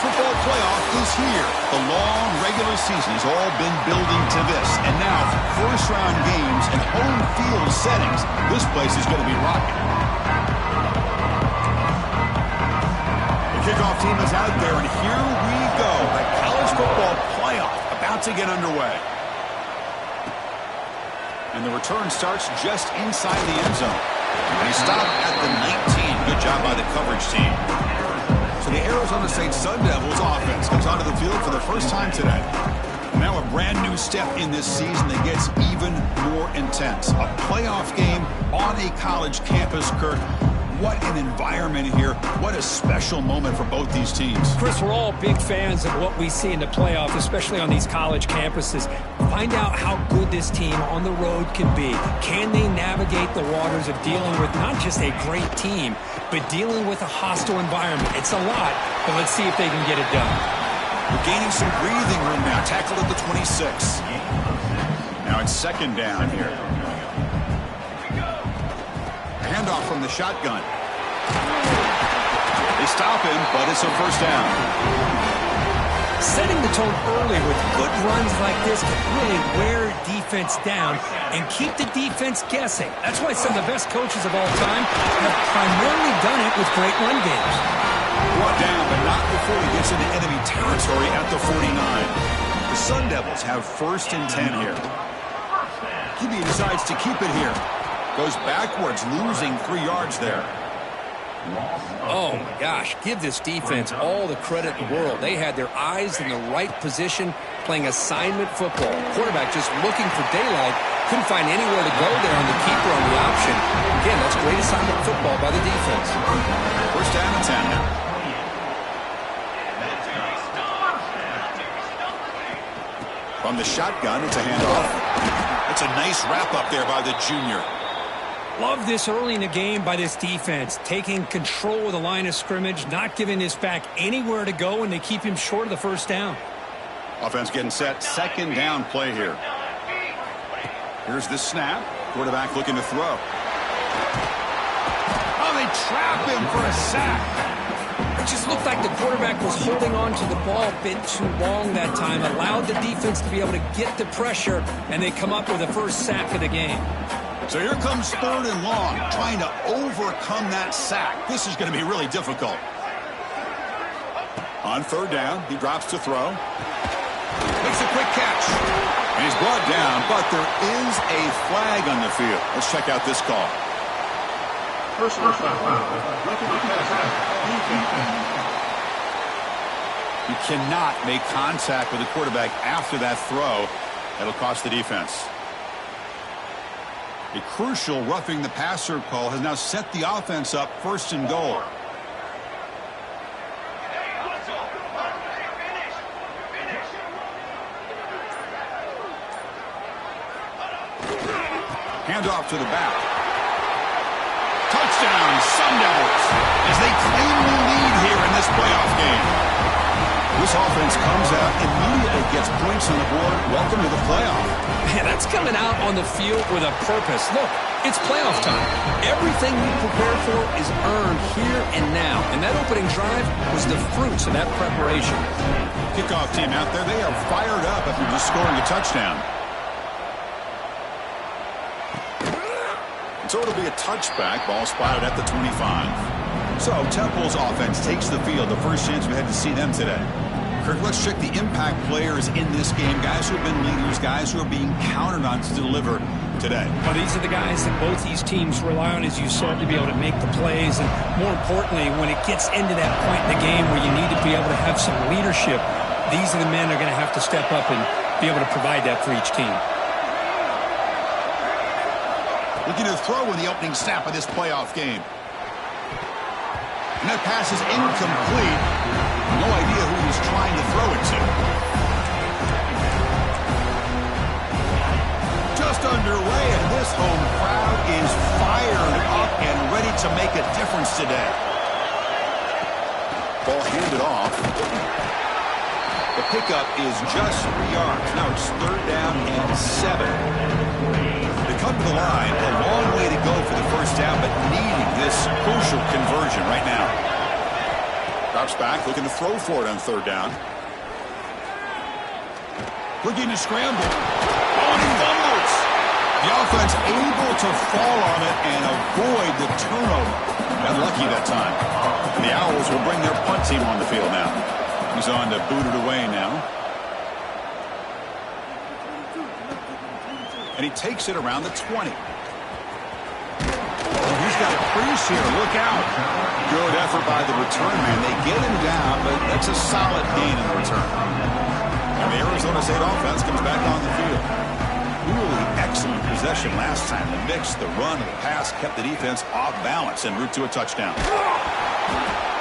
football playoff is here. The long regular season has all been building to this. And now, first-round games and home field settings. This place is going to be rocking. The kickoff team is out there, and here we go. The college football playoff about to get underway. And the return starts just inside the end zone. And he stopped at the 19. Good job by the coverage team. So the Arizona State Sun Devils offense comes onto the field for the first time today. Now a brand new step in this season that gets even more intense. A playoff game on a college campus, Kirk. What an environment here. What a special moment for both these teams. Chris, we're all big fans of what we see in the playoffs, especially on these college campuses. Find out how good this team on the road can be. Can they navigate the waters of dealing with not just a great team, but dealing with a hostile environment? It's a lot, but let's see if they can get it done. We're gaining some breathing room now. Tackled at the 26. Now it's second down here. Handoff from the shotgun. They stop him, but it's a first down. Setting the tone early with good runs like this can really wear defense down and keep the defense guessing. That's why some of the best coaches of all time have primarily done it with great run games. Brought down, but not before he gets into enemy territory at the 49. The Sun Devils have first and 10 here. QB decides to keep it here. Goes backwards, losing 3 yards there. Oh, my gosh. Give this defense all the credit in the world. They had their eyes in the right position, playing assignment football. Quarterback just looking for daylight. Couldn't find anywhere to go there on the keeper on the option. Again, that's great assignment football by the defense. First down and 10 now. From the shotgun, it's a handoff. It's a nice wrap-up there by the junior. Love this early in the game by this defense, taking control of the line of scrimmage, not giving this back anywhere to go, and they keep him short of the first down. Offense getting set. Second down play here. Here's the snap. Quarterback looking to throw. Oh, they trap him for a sack. It just looked like the quarterback was holding on to the ball a bit too long that time, allowed the defense to be able to get the pressure, and they come up with the first sack of the game. So here comes third and long, trying to overcome that sack. This is going to be really difficult. On third down, he drops to throw. Makes a quick catch. And he's brought down, but there is a flag on the field. Let's check out this call. Personal foul. You cannot make contact with the quarterback after that throw. That'll cost the defense. A crucial roughing the passer call has now set the offense up first and goal. Handoff to the back. Touchdown, Sun Devils, as they claim the lead here in this playoff game. This offense comes out, immediately gets points on the board. Welcome to the playoff. Man, that's coming out on the field with a purpose. Look, it's playoff time. Everything we prepare for is earned here and now. And that opening drive was the fruits of that preparation. Kickoff team out there, they are fired up after just scoring a touchdown. So it'll be a touchback. Ball spotted at the 25. So Temple's offense takes the field. The first chance we had to see them today. Kirk, let's check the impact players in this game. Guys who have been leaders, guys who are being counted on to deliver today. Well, these are the guys that both these teams rely on, as you said, to be able to make the plays. And more importantly, when it gets into that point in the game where you need to be able to have some leadership, these are the men that are going to have to step up and be able to provide that for each team. Looking to throw in the opening snap of this playoff game. And that pass is incomplete. No idea who he's trying to throw it to. Just underway, and this home crowd is fired up and ready to make a difference today. Ball handed off. The pickup is just 3 yards. Now it's third down and 7. They come to the line, a long way to go for the first down, but needing this crucial conversion right now. Drops back, looking to throw for it on third down. Looking to scramble. Oh, and he fumbles. The offense able to fall on it and avoid the turnover. Got lucky that time. The Owls will bring their punt team on the field now. He's on to boot it away now. And he takes it around the 20. He's got a crease here. Look out. Good effort by the return man. They get him down, but that's a solid gain in the return. And the Arizona State offense comes back on the field. Really excellent possession last time. The mix, the run, and the pass kept the defense off balance en route to a touchdown.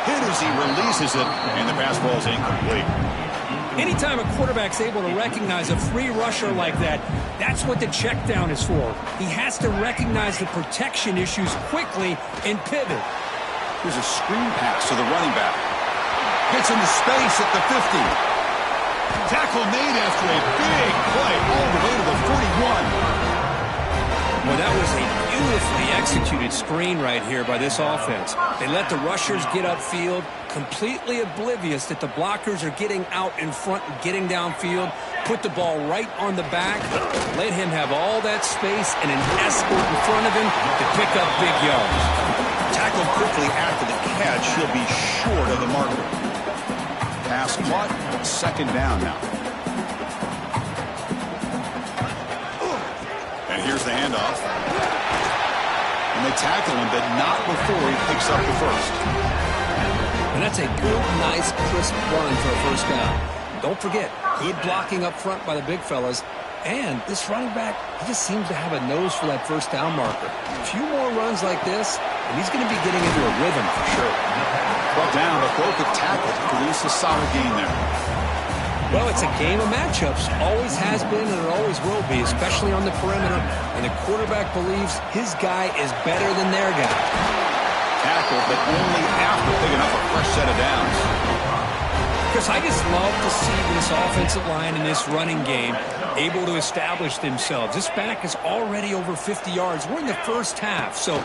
Hit as he releases it, and the pass ball is incomplete. Anytime a quarterback's able to recognize a free rusher like that, that's what the check down is for. He has to recognize the protection issues quickly and pivot. Here's a screen pass to the running back. Gets into space at the 50. Tackle made after a big play all the way to the 41. Well, that was a beautifully executed screen right here by this offense. They let the rushers get upfield, completely oblivious that the blockers are getting out in front and getting downfield, put the ball right on the back, let him have all that space and an escort in front of him to pick up big yards. Tackled quickly after the catch, he'll be short of the marker. Pass caught, second down now. And here's the handoff. And they tackle him, but not before he picks up the first. And that's a good, nice, crisp run for a first down. Don't forget, good blocking up front by the big fellas. And this running back, he just seems to have a nose for that first down marker. A few more runs like this, and he's going to be getting into a rhythm for sure. Well down, but broke a tackle to produce a solid gain there. Well, it's a game of matchups. Always has been and it always will be, especially on the perimeter. And the quarterback believes his guy is better than their guy. Tackle, but only after picking up a fresh set of downs. Chris, I just love to see this offensive line in this running game able to establish themselves. This back is already over 50 yards. We're in the first half, so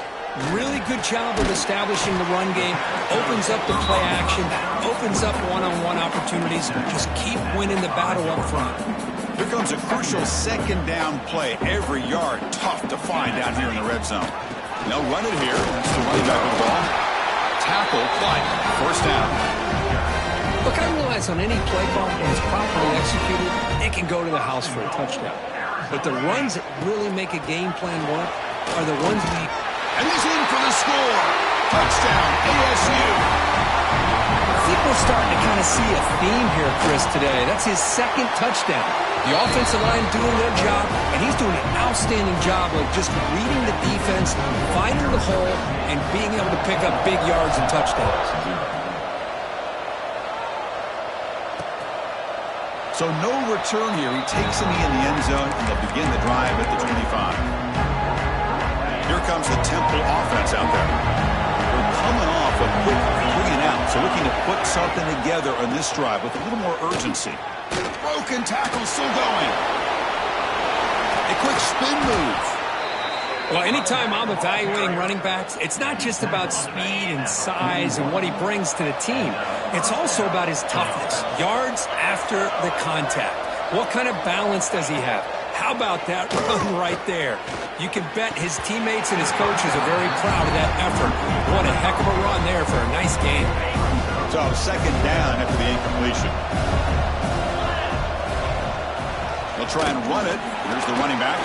really good job of establishing the run game. Opens up the play action, opens up one-on-one opportunities. Just keep winning the battle up front. Here comes a crucial second down play. Every yard tough to find down here in the red zone. They'll run it here. That's the running back with the ball. Tackle, but first down. Look, I realize on any play call, when it's properly executed, it can go to the house for a touchdown. But the runs that really make a game plan work are the ones we... And he's in for the score. Touchdown, ASU. I think we're starting to kind of see a theme here, Chris, today. That's his second touchdown. The offensive line doing their job, and he's doing an outstanding job of just reading the defense, finding the hole, and being able to pick up big yards and touchdowns. So no return here. He takes him in the end zone, and they'll begin the drive at the 25. Here comes the Temple offense out there. They're coming off a quick 3-and-out, so looking to put something together on this drive with a little more urgency. Broken tackle still going. A quick spin move. Well, anytime I'm evaluating running backs, it's not just about speed and size and what he brings to the team. It's also about his toughness, yards after the contact. What kind of balance does he have? How about that run right there? You can bet his teammates and his coaches are very proud of that effort. What a heck of a run there for a nice game. So second down after the incompletion. They'll try and run it. Here's the running back.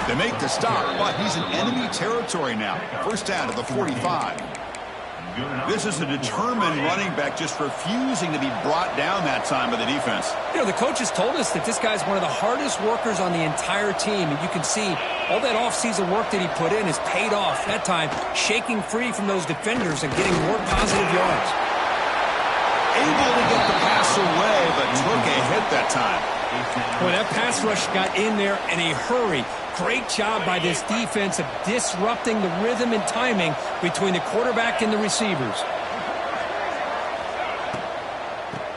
They make the stop, but he's in enemy territory now. First down to the 45. This is a determined running back just refusing to be brought down that time by the defense. You know, the coaches told us that this guy's one of the hardest workers on the entire team, and you can see all that offseason work that he put in has paid off. That time, shaking free from those defenders and getting more positive yards. Able to get the pass away, but took a hit that time. Well, that pass rush got in there in a hurry. Great job by this defense of disrupting the rhythm and timing between the quarterback and the receivers.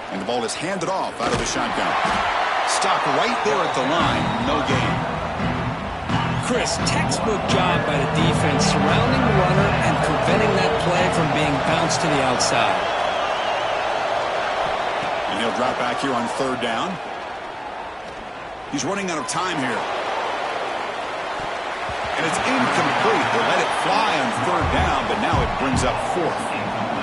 And the ball is handed off out of the shotgun. Stop right there at the line. No gain. Chris, textbook job by the defense surrounding the runner and preventing that play from being bounced to the outside. And he'll drop back here on 3rd down. He's running out of time here. And it's incomplete. They let it fly on 3rd down, but now it brings up 4th.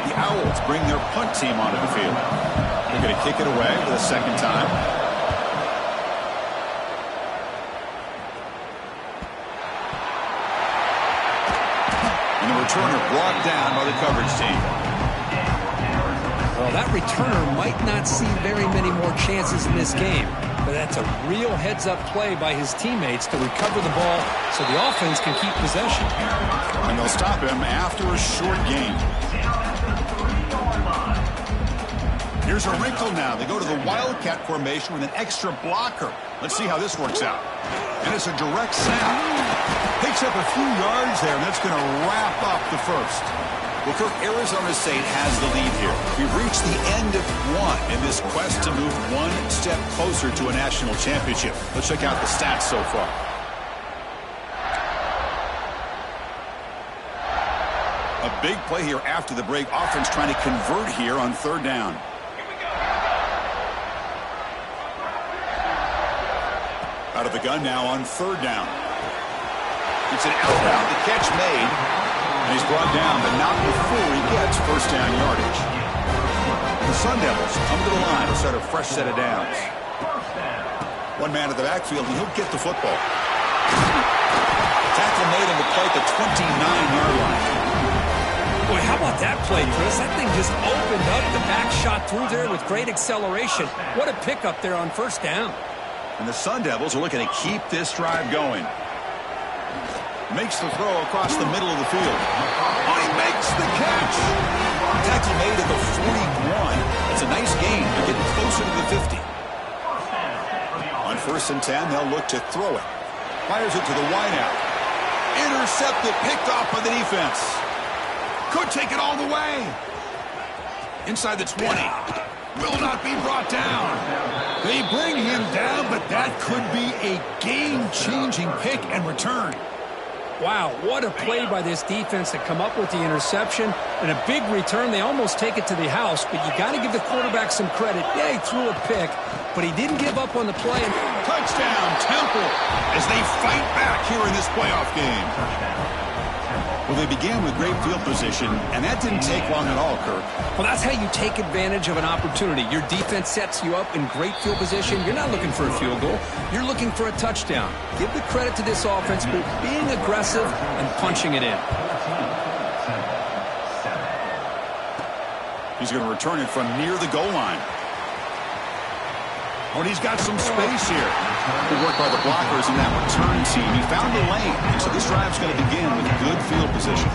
The Owls bring their punt team onto the field. They're going to kick it away for the 2nd time. And the returner brought down by the coverage team. Well, that returner might not see very many more chances in this game, but that's a real heads-up play by his teammates to recover the ball so the offense can keep possession. And they'll stop him after a short gain. Here's a wrinkle now. They go to the Wildcat formation with an extra blocker. Let's see how this works out. And it's a direct snap. Picks up a few yards there, and that's going to wrap up the first. Well, Kirk, Arizona State has the lead here. We've reached the end of one in this quest to move one step closer to a national championship. Let's check out the stats so far. A big play here after the break. Offense trying to convert here on 3rd down. Out of the gun now on 3rd down. It's an outbound. The catch made. And he's brought down, but not before he gets 1st down yardage. The Sun Devils come to the line to start a fresh set of downs. One man at the backfield, and he'll get the football. Tackle made on the play at the 29-yard line. Boy, how about that play, Chris? That thing just opened up. The back shot through there with great acceleration. What a pickup there on 1st down. And the Sun Devils are looking to keep this drive going. Makes the throw across the middle of the field. Oh, he makes the catch. Tackle made at the 41. It's a nice gain. They're getting closer to the 50. On 1st and 10, they'll look to throw it. Fires it to the wideout. Intercepted, picked off by the defense. Could take it all the way. Inside the 20. Will not be brought down. They bring him down, but that could be a game-changing pick and return. Wow, what a play by this defense to come up with the interception and a big return. They almost take it to the house, but you got to give the quarterback some credit. Yeah, he threw a pick, but he didn't give up on the play. Touchdown, Temple, as they fight back here in this playoff game. Well, they began with great field position, and that didn't take long at all, Kirk. Well, that's how you take advantage of an opportunity. Your defense sets you up in great field position. You're not looking for a field goal. You're looking for a touchdown. Give the credit to this offense for being aggressive and punching it in. He's going to return it from near the goal line. Oh, and he's got some space here. Good work by the blockers in that return team. He found the lane, and so this drive's going to begin with good field position.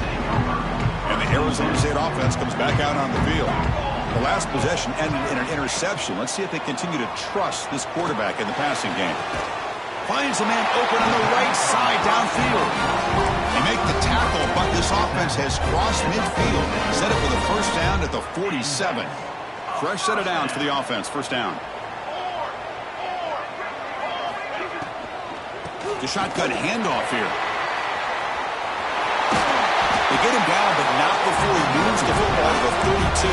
And the Arizona State offense comes back out on the field. The last possession ended in an interception. Let's see if they continue to trust this quarterback in the passing game. Finds the man open on the right side downfield. They make the tackle, but this offense has crossed midfield. Set it for the 1st down at the 47. Fresh set of downs for the offense. 1st down. The shotgun handoff here. They get him down, but not before he moves the football to the 32.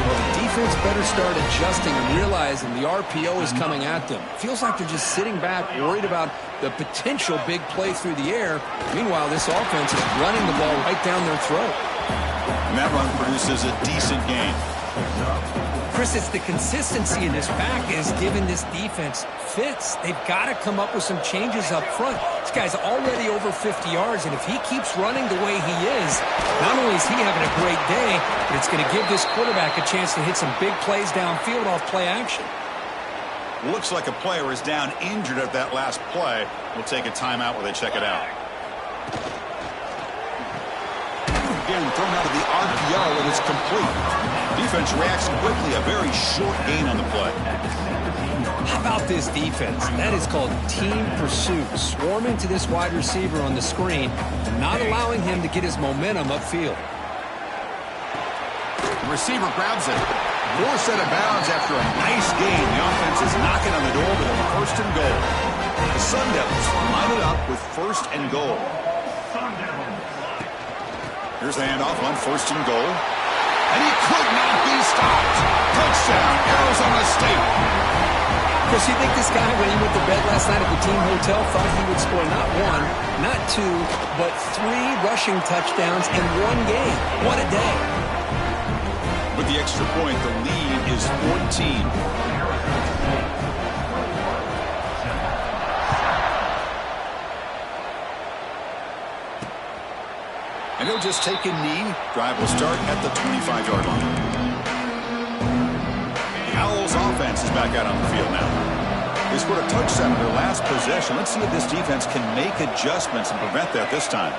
Well, the defense better start adjusting and realizing the RPO is coming at them. Feels like they're just sitting back, worried about the potential big play through the air. Meanwhile, this offense is running the ball right down their throat. And that run produces a decent gain. Chris, it's the consistency in this back is giving this defense fits. They've got to come up with some changes up front. This guy's already over 50 yards, and if he keeps running the way he is, not only is he having a great day, but it's going to give this quarterback a chance to hit some big plays downfield off play action. Looks like a player is down injured at that last play. We'll take a timeout while they check it out. Again, thrown out of the RPO, and it's complete. Defense reacts quickly. A very short gain on the play. How about this defense? That is called team pursuit. Swarming to this wide receiver on the screen and not allowing him to get his momentum upfield. The receiver grabs it. 4 set of bounds after a nice gain. The offense is knocking on the door with a 1st and goal. The Sun Devils line it up with 1st and goal. Here's the handoff on 1st and goal. And he could not be stopped. Touchdown, Arizona State. Chris, you think this guy, when he went to bed last night at the team hotel, thought he would score not 1, not 2, but 3 rushing touchdowns in 1 game? What a day. With the extra point, the lead is 14. And he'll just take a knee. Drive will start at the 25-yard line. The Owls offense is back out on the field now. They scored a touchdown in their last possession. Let's see if this defense can make adjustments and prevent that this time.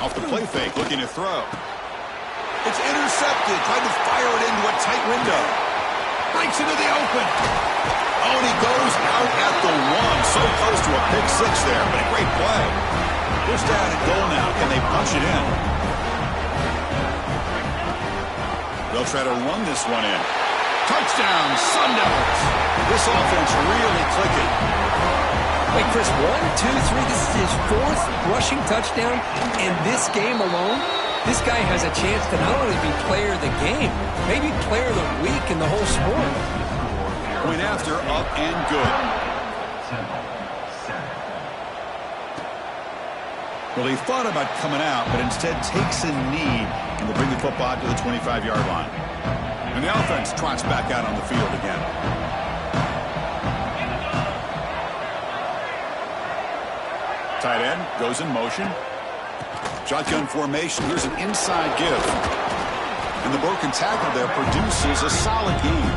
Off the play fake, looking to throw. It's intercepted. Tried to fire it into a tight window. Breaks into the open. Oh, and he goes out at the 1. So close to a pick 6 there, but a great play. First down and goal now. Can they punch it in? They'll try to run this one in. Touchdown, Sun Devils. This offense really clicking. Wait, Chris, 1, 2, 3. This is his 4th rushing touchdown in this game alone. This guy has a chance to not only be player of the game, maybe player of the week in the whole sport. Point after, up and good. Well, he thought about coming out, but instead takes a knee and will bring the football to the 25-yard line. And the offense trots back out on the field again. Tight end goes in motion. Shotgun formation. Here's an inside give. And the broken tackle there produces a solid gain.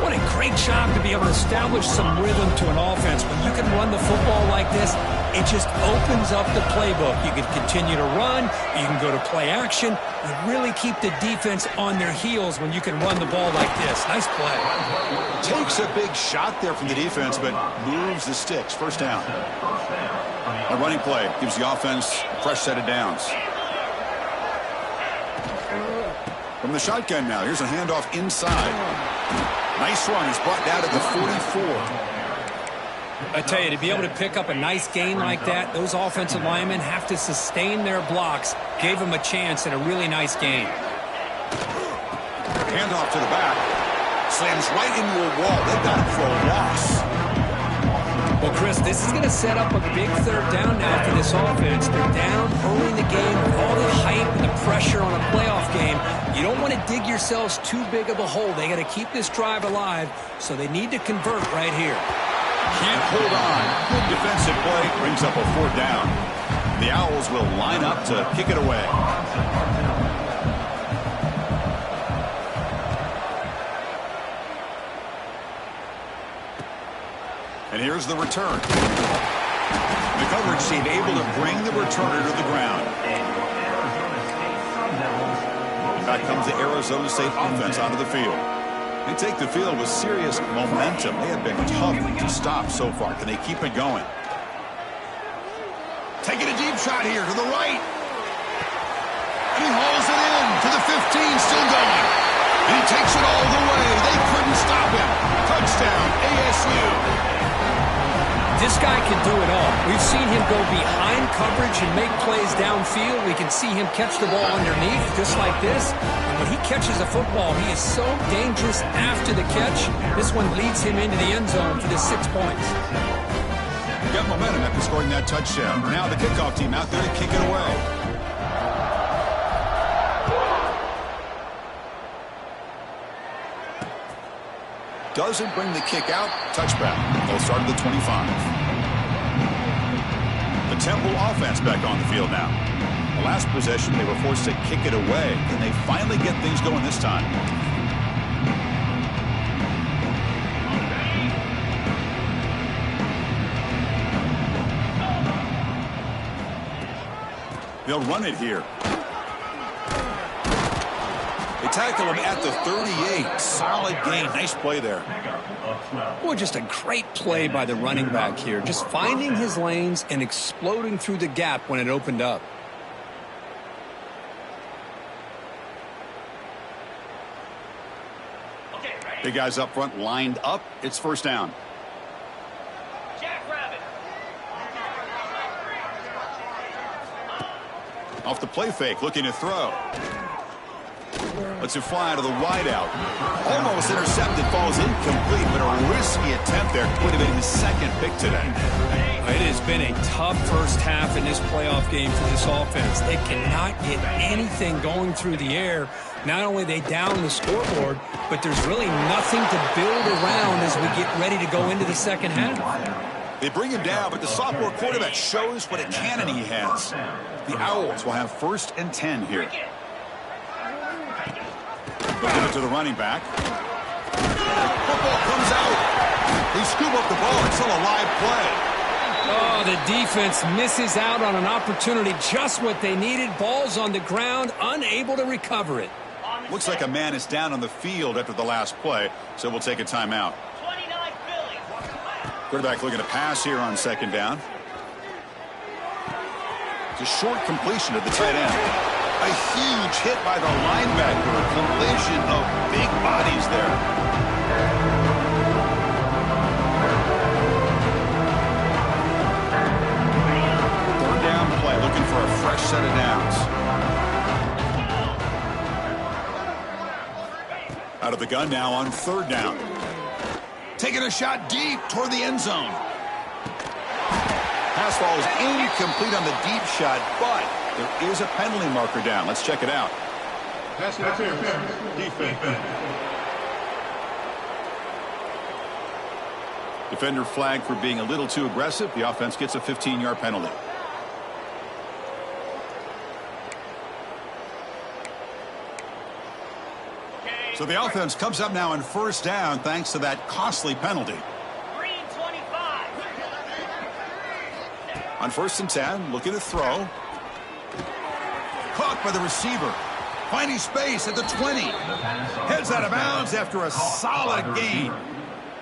What a great job to be able to establish some rhythm to an offense. When you can run the football like this, it just opens up the playbook. You can continue to run. You can go to play action. You really keep the defense on their heels when you can run the ball like this. Nice play. Takes a big shot there from the defense, but moves the sticks. First down. A running play gives the offense a fresh set of downs. From the shotgun now, here's a handoff inside. Nice run. He's brought down to the 44. I tell you, to be able to pick up a nice gain like that, those offensive linemen have to sustain their blocks. Gave him a chance and a really nice gain. Handoff to the back. Slams right into a wall. They've got it for a loss. Well, Chris, this is going to set up a big 3rd down now for this offense. They're down early in the game with all the hype and the pressure on a playoff game. You don't want to dig yourselves too big of a hole. They got to keep this drive alive, so they need to convert right here. Can't hold on. Good defensive play brings up a 4th down. The Owls will line up to kick it away. And here's the return. The coverage team able to bring the returner to the ground. Back comes the Arizona State offense out of the field. They take the field with serious momentum. They have been tough to stop so far. Can they keep it going? Taking a deep shot here to the right. And he hauls it in to the 15, still going. And he takes it all the way. They couldn't stop him. Touchdown, ASU. This guy can do it all. We've seen him go behind coverage and make plays downfield. We can see him catch the ball underneath just like this. And when he catches a football, he is so dangerous after the catch. This one leads him into the end zone for the 6 points. Got momentum after scoring that touchdown. Now the kickoff team out there to kick it away. Doesn't bring the kick out. Touchback. They'll start at the 25. The Temple offense back on the field now. The last possession, they were forced to kick it away. Can they finally get things going this time? They'll run it here. They tackle him at the 38. Solid gain. Nice play there. Boy, just a great play by the running back here. Just finding his lanes and exploding through the gap when it opened up. Big guys up front lined up. It's first down. Off the play fake, looking to throw. Lets it fly to the wideout. Almost intercepted, falls incomplete, but a risky attempt there. Would have been his second pick today. It has been a tough first half in this playoff game for this offense. They cannot get anything going through the air. Not only they down the scoreboard, but there's really nothing to build around as we get ready to go into the second half. They bring him down, but the sophomore quarterback shows what a cannon he has. The Owls will have 1st and 10 here. Give it to the running back. Football comes out. They scoop up the ball. It's still a live play. Oh, the defense misses out on an opportunity. Just what they needed. Ball's on the ground, unable to recover it. Looks like a man is down on the field after the last play, so we'll take a timeout. Quarterback looking to pass here on 2nd down. It's a short completion to the tight end. A huge hit by the linebacker. Collision of big bodies there. Third down play, looking for a fresh set of downs. Out of the gun now on 3rd down. Taking a shot deep toward the end zone. Pass ball is incomplete on the deep shot, but there is a penalty marker down. Let's check it out. Pass interference. Defense. Defender flagged for being a little too aggressive. The offense gets a 15-yard penalty. So the offense comes up now on 1st down thanks to that costly penalty. On 1st and 10, looking to throw. Caught by the receiver. Finding space at the 20. Heads out of bounds after a solid gain.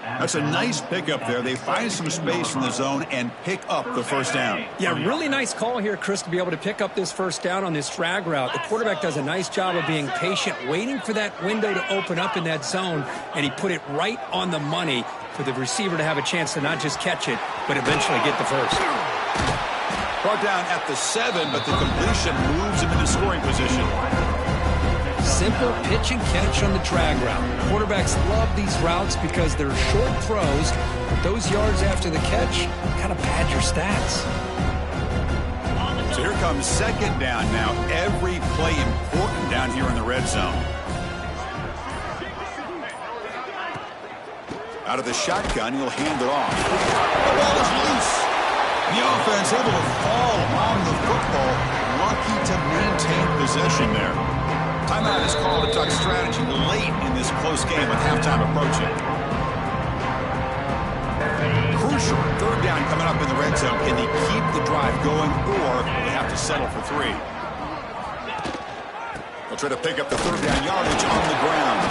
That's a nice pickup there. They find some space in the zone and pick up the 1st down. Yeah, really nice call here, Chris, to be able to pick up this 1st down on this drag route. The quarterback does a nice job of being patient, waiting for that window to open up in that zone, and he put it right on the money for the receiver to have a chance to not just catch it, but eventually get the 1st. Brought down at the 7, but the completion moves him into scoring position. Simple pitch and catch on the drag route. Quarterbacks love these routes because they're short throws, but those yards after the catch kind of pad your stats. So here comes 2nd down now. Every play important down here in the red zone. Out of the shotgun, he'll hand it off. The ball is loose. The offense able to fall on the football. Lucky to maintain possession there. Timeout is called to talk strategy late in this close game with halftime approaching. Crucial 3rd down coming up in the red zone. Can they keep the drive going, or they have to settle for 3? They'll try to pick up the 3rd down yardage on the ground.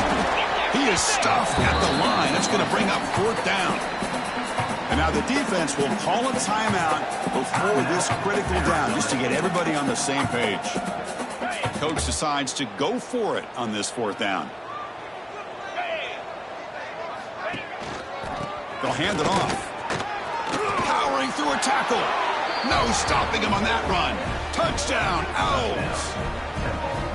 He is stuffed at the line. That's going to bring up 4th down. And now the defense will call a timeout before this critical down, just to get everybody on the same page. Coach decides to go for it on this 4th down. They'll hand it off. Powering through a tackle. No stopping him on that run. Touchdown, Owls.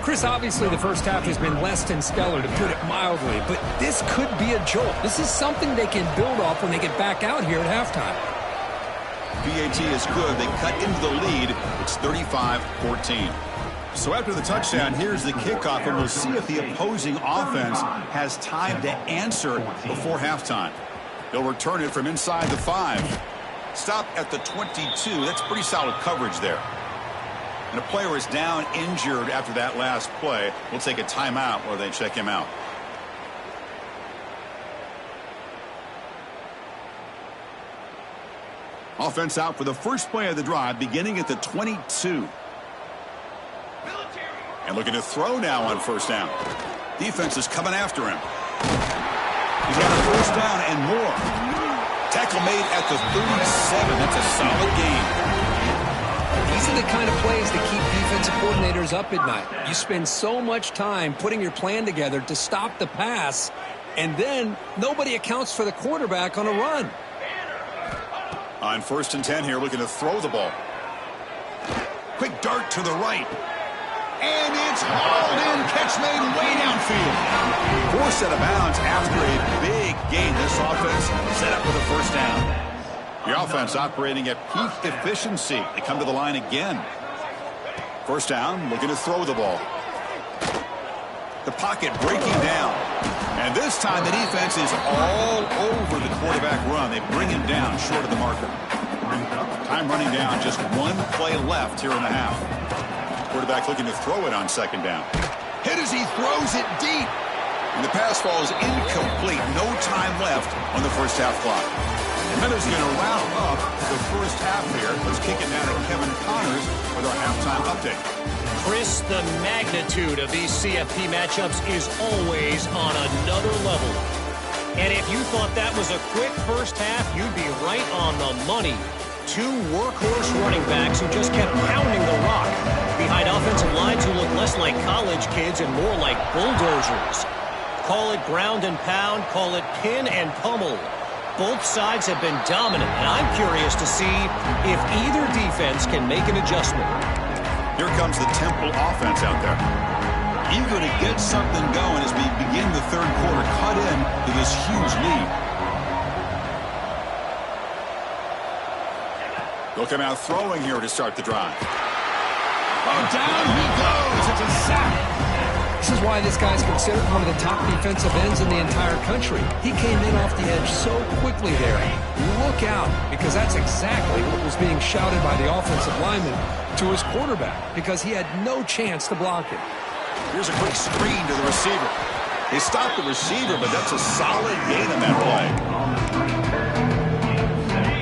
Chris, obviously the first half has been less than stellar, to put it mildly, but this could be a jolt. This is something they can build off when they get back out here at halftime. PAT is good. They cut into the lead. It's 35-14. So after the touchdown, here's the kickoff, and we'll see if the opposing offense has time to answer before halftime. They'll return it from inside the 5. Stop at the 22. That's pretty solid coverage there. And a player is down injured after that last play. We'll take a timeout while they check him out. Offense out for the first play of the drive, beginning at the 22. And looking to throw now on 1st down. Defense is coming after him. He's got a 1st down and more. Tackle made at the 37. That's a solid gain. These are the kind of plays that keep defensive coordinators up at night. You spend so much time putting your plan together to stop the pass, and then nobody accounts for the quarterback on a run. On 1st and 10 here, looking to throw the ball. Quick dart to the right. And it's hauled in. Catch made way downfield. Forced out of bounds after a big gain. This offense set up with a first down. The offense operating at peak efficiency. They come to the line again. First down, looking to throw the ball. The pocket breaking down. And this time the defense is all over the quarterback run. They bring him down short of the marker. Time running down, just one play left here in the half. Quarterback looking to throw it on second down. Hit as he throws it deep. And the pass falls incomplete. No time left on the first half clock. And that is going to wrap up the first half here. Let's kick it down to Kevin Connors with our halftime update. Chris, the magnitude of these CFP matchups is always on another level. And if you thought that was a quick first half, you'd be right on the money. Two workhorse running backs who just kept pounding the rock behind offensive lines who look less like college kids and more like bulldozers. Call it ground and pound, call it pin and pummel. Both sides have been dominant, and I'm curious to see if either defense can make an adjustment. Here comes the Temple offense out there. Eager to get something going as we begin the third quarter, cut in to this huge lead. They'll come out throwing here to start the drive. Oh, down he goes. It's a sack. This is why this guy's considered one of the top defensive ends in the entire country. He came in off the edge so quickly there. Look out, because that's exactly what was being shouted by the offensive lineman to his quarterback, because he had no chance to block it. Here's a quick screen to the receiver. They stopped the receiver, but that's a solid gain on that play.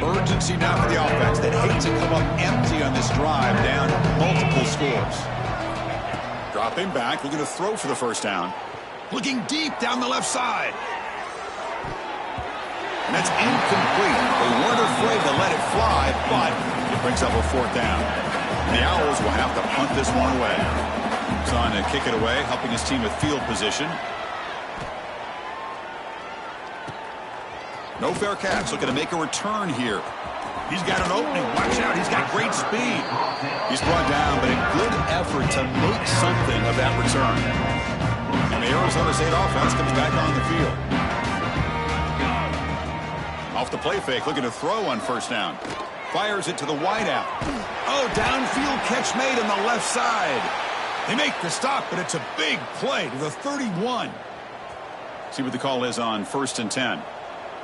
Urgency now for the offense that hates to come up empty on this drive, down multiple scores. Dropping back, looking to throw for the first down. Looking deep down the left side. And that's incomplete. They weren't afraid to let it fly, but it brings up a fourth down. And the Owls will have to punt this one away. He's on to kick it away, helping his team with field position. No fair catch, looking to make a return here. He's got an opening. Watch out. He's got great speed. He's brought down, but a good effort to make something of that return. And the Arizona State offense comes back on the field. Off the play fake, looking to throw on first down. Fires it to the wideout. Oh, downfield catch made on the left side. They make the stop, but it's a big play to the 31. See what the call is on 1st and 10.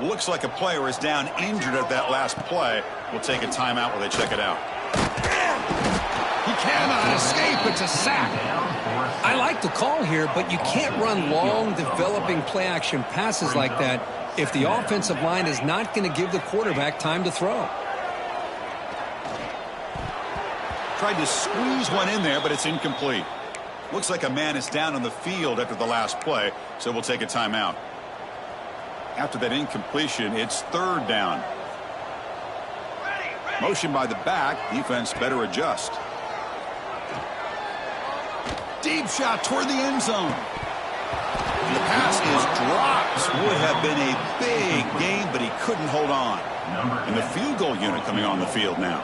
Looks like a player is down injured at that last play. We'll take a timeout while they check it out. He cannot escape. It's a sack. I like the call here, but you can't run long, developing play-action passes like that if the offensive line is not going to give the quarterback time to throw. Tried to squeeze one in there, but it's incomplete. Looks like a man is down on the field after the last play, so we'll take a timeout. After that incompletion, it's third down. Motion by the back. Defense better adjust. Deep shot toward the end zone. And the pass is dropped. Would have been a big gain, but he couldn't hold on. And the field goal unit coming on the field now.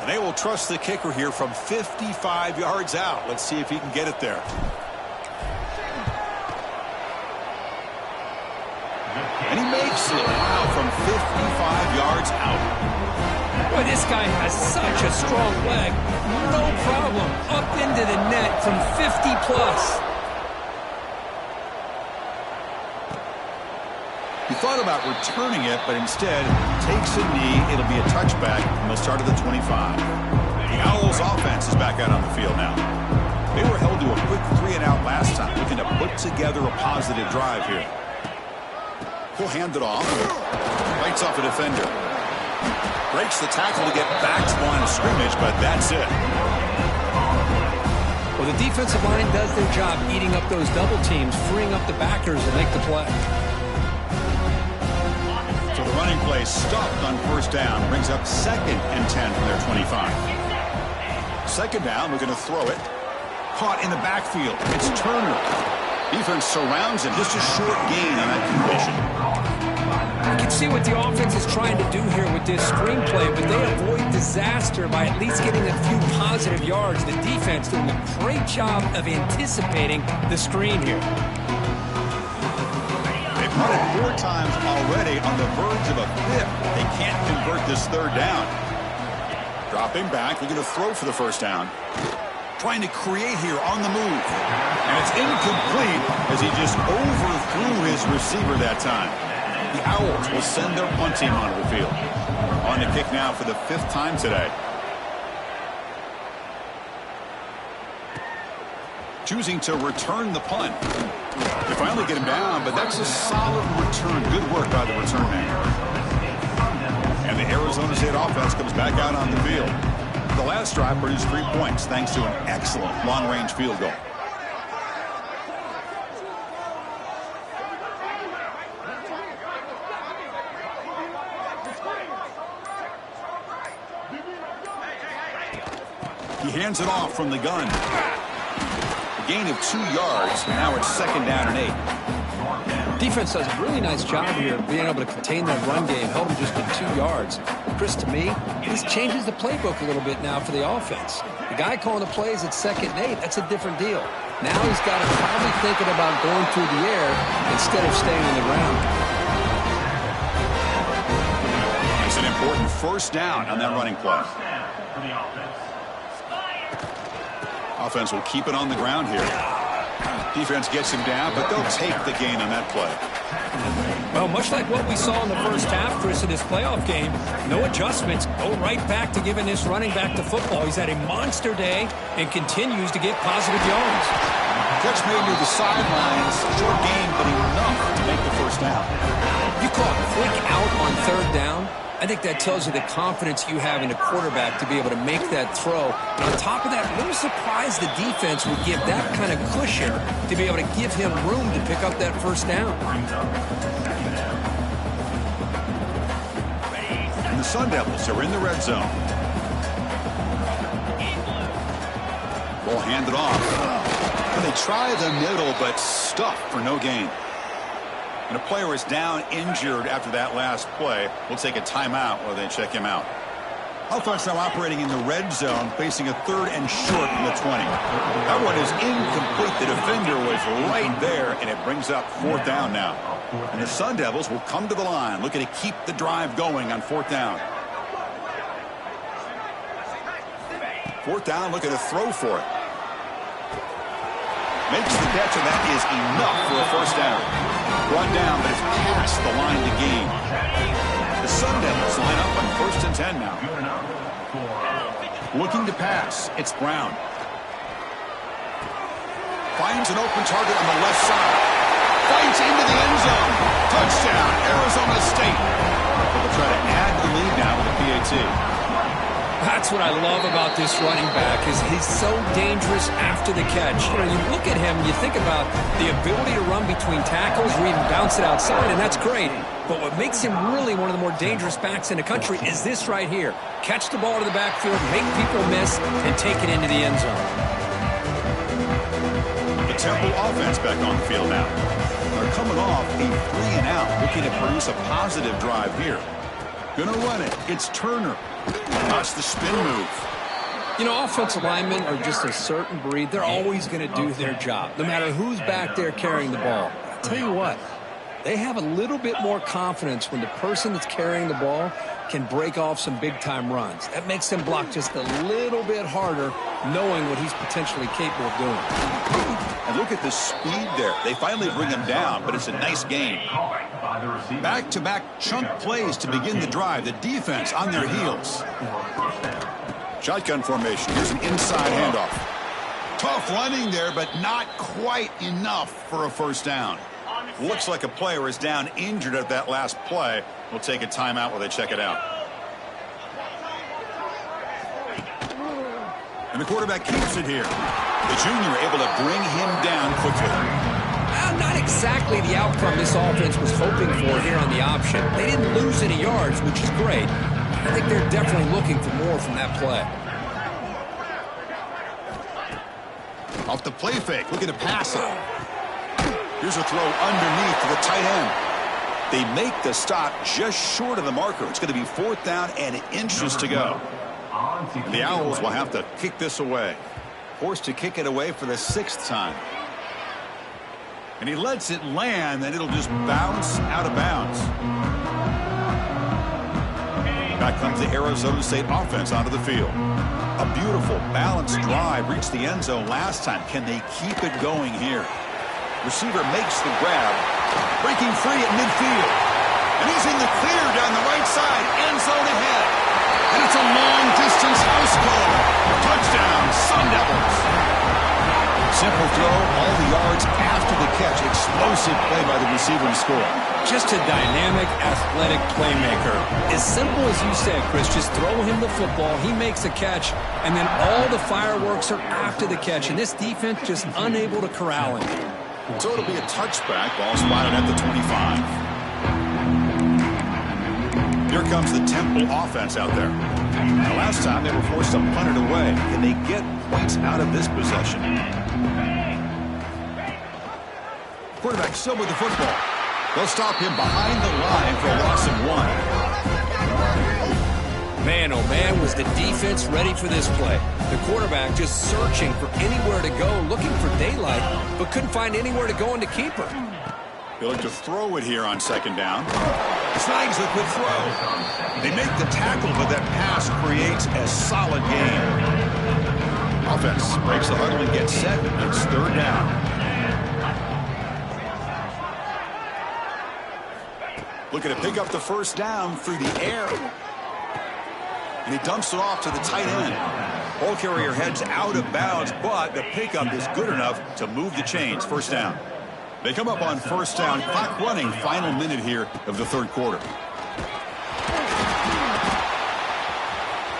And they will trust the kicker here from 55 yards out. Let's see if he can get it there. And he makes it. Wow, from 55 yards out. Boy, this guy has such a strong leg. No problem. Up into the net from 50-plus. He thought about returning it, but instead takes a knee. It'll be a touchback, and they'll start at the 25. The Owls offense is back out on the field now. They were held to a quick 3-and-out last time, looking to put together a positive drive here. He'll hand it off. Bites off a defender. Breaks the tackle to get back to the line of scrimmage, but that's it. Well, the defensive line does their job eating up those double teams, freeing up the backers to make the play. So the running play stopped on first down. Brings up 2nd and 10 from their 25. Second down, we're going to throw it. Caught in the backfield. It's Turner. Defense surrounds him. Just a short gain on that completion. You can see what the offense is trying to do here with this screenplay, but they avoid disaster by at least getting a few positive yards. The defense doing a great job of anticipating the screen here. They've punted 4 times already, on the verge of a 5th. They can't convert this 3rd down. Dropping back, looking to throw for the first down. Trying to create here on the move. And it's incomplete as he just overthrew his receiver that time. The Owls will send their punt team onto the field. On the kick now for the 5th time today. Choosing to return the punt. They finally get him down, but that's a solid return. Good work by the return man. And the Arizona State offense comes back out on the field. The last drive produced 3 points thanks to an excellent long-range field goal. He hands it off from the gun. A gain of 2 yards. Now it's 2nd down and 8. Defense does a really nice job here of being able to contain that run game, held him just to 2 yards. Chris, to me, this changes the playbook a little bit now for the offense. The guy calling the plays at 2nd and 8, that's a different deal. Now he's got to probably thinking about going through the air instead of staying on the ground. It's an important 1st down on that running play. Offense will keep it on the ground here. Defense gets him down, but they'll take the gain on that play. Well, much like what we saw in the first half, Chris, of this playoff game, no adjustments. Go right back to giving this running back the football. He's had a monster day and continues to get positive yards. Catch made near the sidelines. Short gain, but enough to make the 1st down. You call it quick out on 3rd down. I think that tells you the confidence you have in a quarterback to be able to make that throw. And on top of that, a little surprised the defense would give that kind of cushion to be able to give him room to pick up that 1st down. And the Sun Devils are in the red zone. Ball handed off. And they try the middle, but stuffed for no gain. And a player is down injured after that last play. We'll take a timeout while they check him out. Offense now operating in the red zone, facing a 3rd and short from the 20. That one is incomplete. The defender was right there, and it brings up 4th down now. And the Sun Devils will come to the line, looking to keep the drive going on 4th down. 4th down, looking to throw for it. Makes the catch, and that is enough for a 1st down. Brought down, but it's past the line to gain. The Sun Devils line up on 1st and 10 now. Looking to pass. It's Brown. Finds an open target on the left side. Fights into the end zone. Touchdown, Arizona State. They'll try to add the lead now with a PAT. That's what I love about this running back is he's so dangerous after the catch. You know, you look at him, you think about the ability to run between tackles or even bounce it outside, and that's great. But what makes him really one of the more dangerous backs in the country is this right here. Catch the ball to the backfield, make people miss, and take it into the end zone. The Temple offense back on the field now. They're coming off a 3-and-out, looking to produce a positive drive here. Gonna run it. It's Turner. Watch the spin move. You know, offensive linemen are just a certain breed. They're always going to do their job, no matter who's back there carrying the ball. I'll tell you what, they have a little bit more confidence when the person that's carrying the ball can break off some big-time runs. That makes them block just a little bit harder, knowing what he's potentially capable of doing. And look at the speed there. They finally bring him down, but it's a nice game. Back-to-back chunk plays to begin the drive. The defense on their heels. Shotgun formation. Here's an inside handoff. Tough running there, but not quite enough for a 1st down. Looks like a player is down injured at that last play. We'll take a timeout while they check it out. And the quarterback keeps it here. The junior able to bring him down quickly. Not exactly the outcome this offense was hoping for here on the option. They didn't lose any yards, which is great. I think they're definitely looking for more from that play. Off the play fake, looking to pass it. Here's a throw underneath to the tight end. They make the stop just short of the marker. It's going to be 4th down and inches to go. The Owls will have to kick this away. Forced to kick it away for the 6th time. And he lets it land, and it'll just bounce out of bounds. Back comes the Arizona State offense onto the field. A beautiful, balanced drive reached the end zone last time. Can they keep it going here? Receiver makes the grab, breaking free at midfield. And he's in the clear down the right side, end zone ahead. And it's a long-distance house call. Touchdown, Sun Devils. Simple throw, all the yards after the catch. Explosive play by the receiver to score. Just a dynamic, athletic playmaker. As simple as you said, Chris, just throw him the football, he makes a catch, and then all the fireworks are after the catch. And this defense just unable to corral him. So it'll be a touchback, ball spotted at the 25. Here comes the Temple offense out there. The last time they were forced to punt it away. Can they get points out of this possession? Quarterback still with the football. They'll stop him behind the line for a loss of 1. Man, oh man, was the defense ready for this play. The quarterback just searching for anywhere to go, looking for daylight, but couldn't find anywhere to go in the keeper. They look to throw it here on 2nd down. Snags the quick throw. They make the tackle, but that pass creates a solid gain. Offense breaks the huddle and gets set. It's 3rd down. Looking to pick up the 1st down through the air. And he dumps it off to the tight end. Ball carrier heads out of bounds, but the pickup is good enough to move the chains. 1st down. They come up on 1st down. Clock running. Final minute here of the 3rd quarter.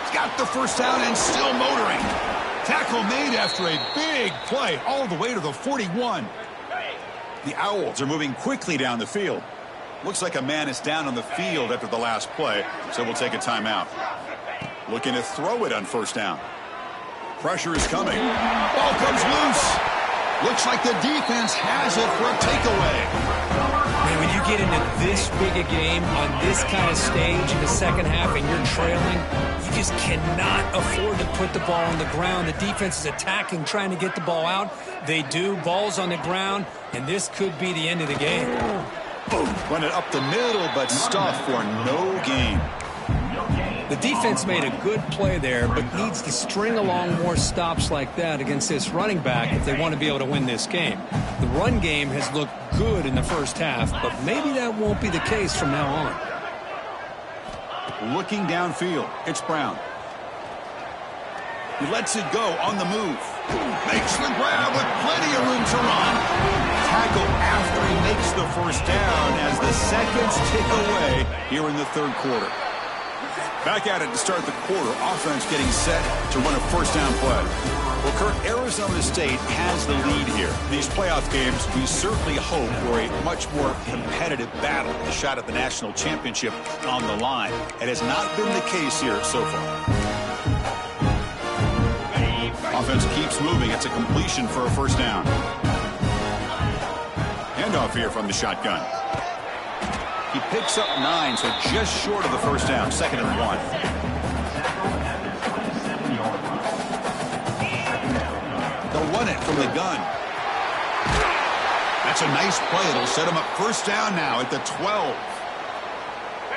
He's got the 1st down and still motoring. Tackle made after a big play all the way to the 41. The Owls are moving quickly down the field. Looks like a man is down on the field after the last play, so we'll take a timeout. Looking to throw it on 1st down. Pressure is coming. Ball comes loose. Looks like the defense has it for a takeaway. Man, when you get into this big a game on this kind of stage in the 2nd half and you're trailing, you just cannot afford to put the ball on the ground. The defense is attacking, trying to get the ball out. They do. Ball's on the ground, and this could be the end of the game. Boom. Run it up the middle, but stuffed for no gain. The defense made a good play there, but needs to string along more stops like that against this running back if they want to be able to win this game. The run game has looked good in the 1st half, but maybe that won't be the case from now on. Looking downfield, it's Brown. He lets it go on the move. Makes the grab with plenty of room to run. Tackle after he makes the 1st down as the seconds tick away here in the 3rd quarter. Back at it to start the quarter. Offense getting set to run a 1st down play. Well, Kurt, Arizona State has the lead here. These playoff games, we certainly hope for a much more competitive battle. A shot at the national championship on the line. It has not been the case here so far. Offense keeps moving. It's a completion for a 1st down. Handoff here from the shotgun. He picks up 9, so just short of the 1st down. 2nd and 1. They'll run it from the gun. That's a nice play. It'll set him up 1st down now at the 12.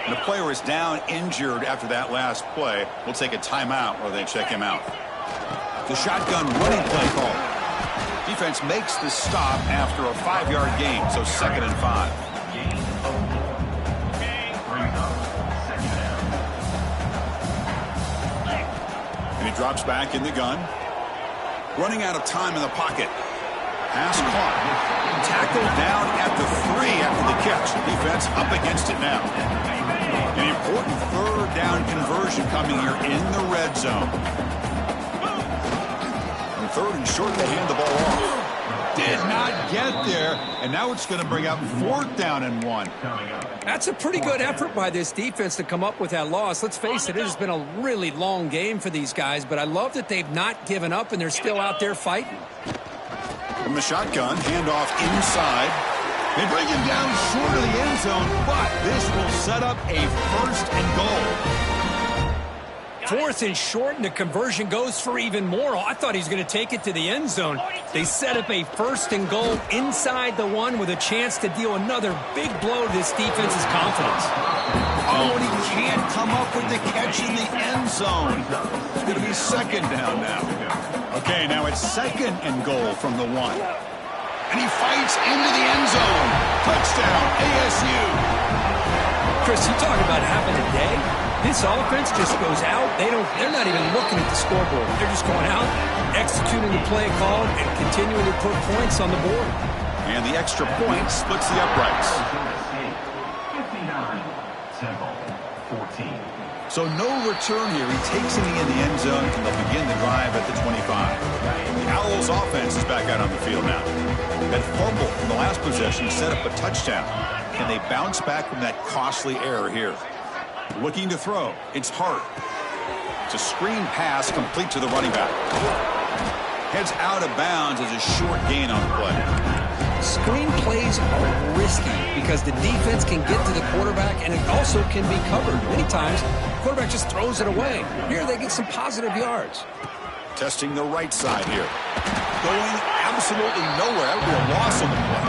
And the player is down injured after that last play. We'll take a timeout while they check him out. The shotgun running play call. Defense makes the stop after a 5-yard gain, so 2nd and 5. And he drops back in the gun. Running out of time in the pocket. Pass caught. Tackled down at the 3 after the catch. Defense up against it now. An important 3rd down conversion coming here in the red zone. 3rd and short, they hand the ball off. Did not get there, and now it's going to bring up 4th down and 1. That's a pretty good effort by this defense to come up with that loss. Let's face it, it has been a really long game for these guys, but I love that they've not given up and they're still out there fighting. From the shotgun, handoff inside. They bring him down short of the end zone, but this will set up a 1st and goal. 4th and short, and the conversion goes for even more. I thought he was going to take it to the end zone. They set up a 1st and goal inside the 1 with a chance to deal another big blow to this defense's confidence. Oh, and he can't come up with the catch in the end zone. It's going to be 2nd down now. Okay, now it's 2nd and goal from the 1. And he fights into the end zone. Touchdown, ASU. Chris, you talk about having a day. This offense just goes out. They're not even looking at the scoreboard. They're just going out, executing the play called, and continuing to put points on the board. And the extra point splits the uprights. 14. So no return here. He takes it in the end zone, and they'll begin the drive at the 25. The Owls offense is back out on the field now. That fumble from the last possession set up a touchdown. Can they bounce back from that costly error here? Looking to throw. It's Hart. It's a screen pass complete to the running back. Heads out of bounds as a short gain on the play. Screen plays are risky because the defense can get to the quarterback, and it also can be covered. Many times, the quarterback just throws it away. Here, they get some positive yards. Testing the right side here. Going absolutely nowhere. That would be a loss on the play.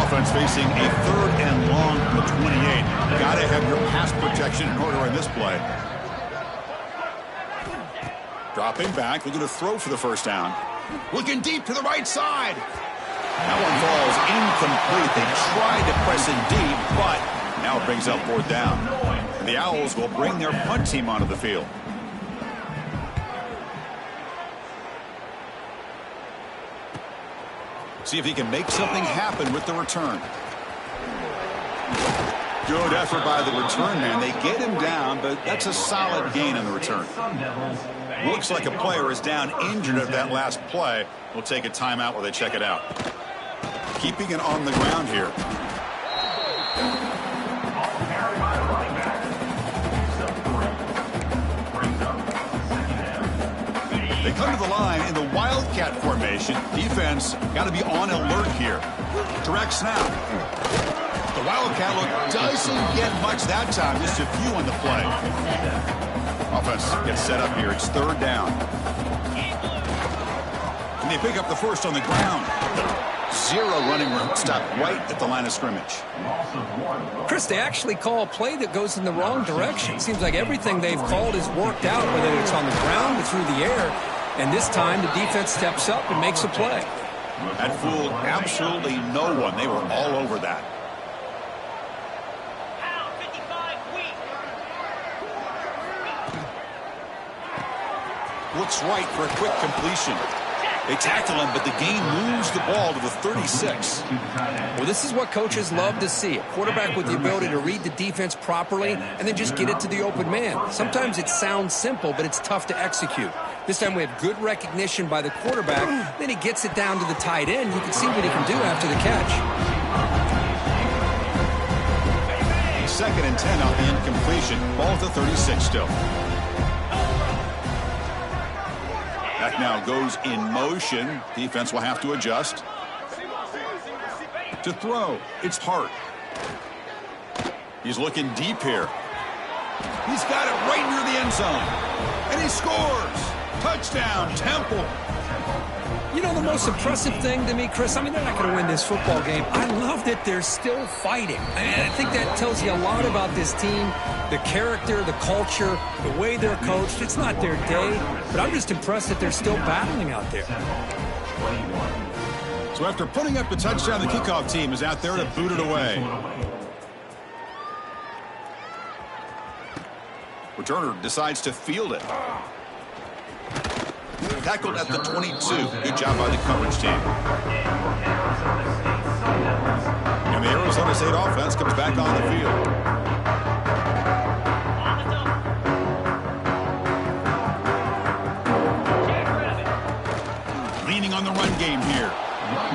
Offense facing a 3rd and long from the 28. Got to have your pass protection in order in this play. Dropping back, looking to throw for the 1st down. Looking deep to the right side. That one falls incomplete. They tried to press it deep, but now it brings up 4th down. And the Owls will bring their punt team onto the field. See if he can make something happen with the return. Good effort by the return man. They get him down, but that's a solid gain on the return. Looks like a player is down injured at that last play. We'll take a timeout while they check it out. Keeping it on the ground here. They come to the line in the Wildcat formation. Defense got to be on alert here. Direct snap. The Wildcat look doesn't get much that time. Just a few on the play. Offense gets set up here. It's 3rd down. And they pick up the 1st on the ground. 0 running room. Stop right at the line of scrimmage. Chris, they actually call a play that goes in the wrong direction. Seems like everything they've called has worked out, whether it's on the ground or through the air. And this time, the defense steps up and makes a play. That fooled absolutely no one. They were all over that. Looks right for a quick completion. They tackle him, but the gain moves the ball to the 36. Well, this is what coaches love to see. A quarterback with the ability to read the defense properly and then just get it to the open man. Sometimes it sounds simple, but it's tough to execute. This time we have good recognition by the quarterback. Then he gets it down to the tight end. You can see what he can do after the catch. 2nd and 10 off the incompletion. Ball at the 36 still. That now goes in motion. Defense will have to adjust. To throw, it's Hart. He's looking deep here. He's got it right near the end zone. And he scores. Touchdown, Temple. You know, the most impressive thing to me, Chris, I mean, they're not going to win this football game. I love that they're still fighting. I think that tells you a lot about this team, the character, the culture, the way they're coached. It's not their day, but I'm just impressed that they're still battling out there. So after putting up the touchdown, the kickoff team is out there to boot it away. Returner decides to field it. Tackled at the 22. Good job by the coverage team. And the Arizona State offense comes back on the field. Leaning on the run game here.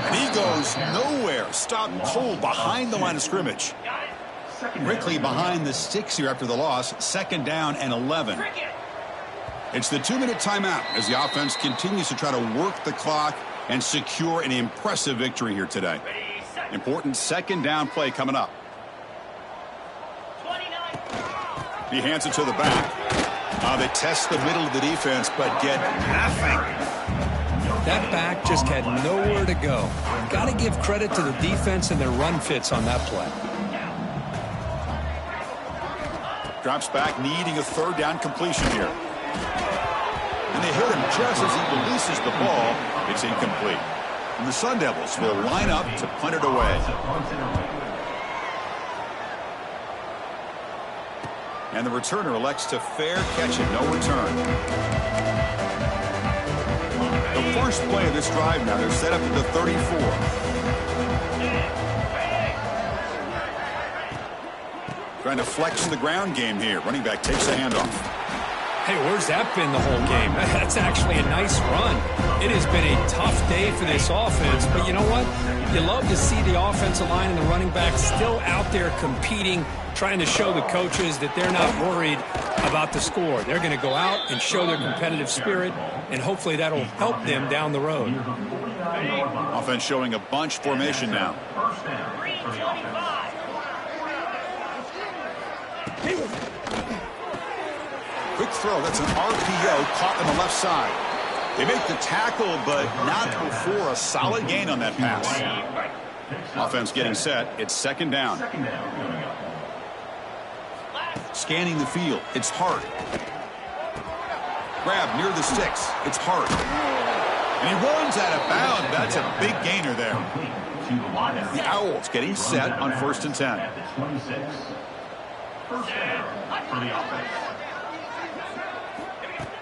And he goes nowhere. Stopped cold behind the line of scrimmage. Rickley behind the sticks here after the loss. 2nd down and 11. It's the 2-minute timeout as the offense continues to try to work the clock and secure an impressive victory here today. Important second down play coming up. He hands it to the back. They test the middle of the defense, but get nothing. That back just had nowhere to go. Got to give credit to the defense and their run fits on that play. Drops back, needing a third down completion here. And they hit him just as he releases the ball. It's incomplete. And the Sun Devils will line up to punt it away. And the returner elects to fair catch it, no return. The first play of this drive now, they're set up at the 34. Trying to flex the ground game here. Running back takes a handoff. Hey, where's that been the whole game? That's actually a nice run. It has been a tough day for this offense, but you know what? You love to see the offensive line and the running back still out there competing, trying to show the coaches that they're not worried about the score. They're going to go out and show their competitive spirit, and hopefully that'll help them down the road. Offense showing a bunch formation now. Quick throw. That's an RPO caught on the left side. They make the tackle, but not before a solid gain on that pass. Offense getting set. It's second down. Scanning the field. It's Hart. Grab near the sticks. It's Hart. And he runs out of bounds. That's a big gainer there. The Owls getting set on 1st and 10.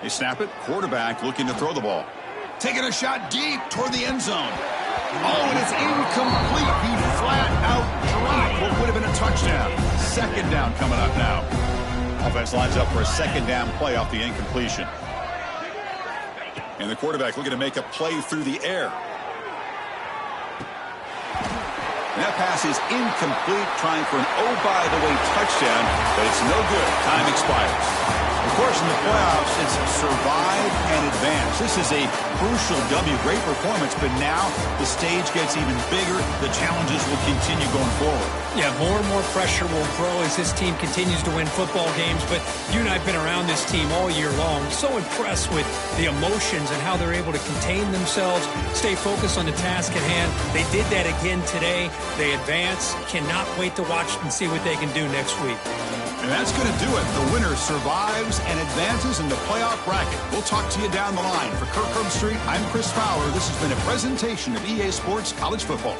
They snap it. Quarterback looking to throw the ball. Taking a shot deep toward the end zone. Oh, and it's incomplete. He flat out dropped what would have been a touchdown. Second down coming up now. Offense lines up for a second down play off the incompletion. And the quarterback looking to make a play through the air. And that pass is incomplete, trying for an oh-by-the-way touchdown, but it's no good. Time expires. Of course, in the playoffs, it's survive and advance. This is a crucial W. Great performance, but now the stage gets even bigger. The challenges will continue going forward. Yeah, more and more pressure will grow as this team continues to win football games, but you and I have been around this team all year long. So impressed with the emotions and how they're able to contain themselves, stay focused on the task at hand. They did that again today. They advance. Cannot wait to watch and see what they can do next week. And that's going to do it. The winner survives and advances in the playoff bracket. We'll talk to you down the line. For Kirk Herbstreit, I'm Chris Fowler. This has been a presentation of EA Sports College Football.